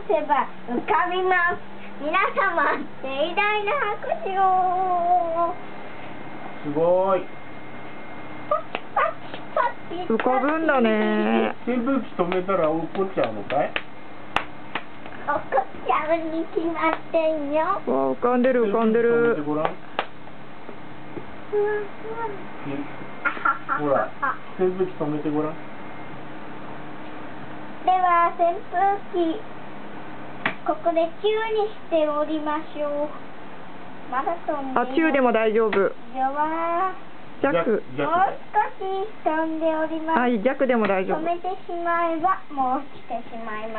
せば浮かびます。皆様、盛大な拍手を。すごい。浮かぶんだね。扇風機止めたら落っこっちゃうのかい？落っこっちゃうに決まってんよ。わあ、浮かんでる浮かんでる。ほら、扇風機止めてごらん。では扇風機ここで宙にしておりましょう。まだ飛んでいます。宙でも大丈夫。弱。弱。もう少し飛んでおります。弱でも大丈夫。止めてしまえばもう落ちてしまいます。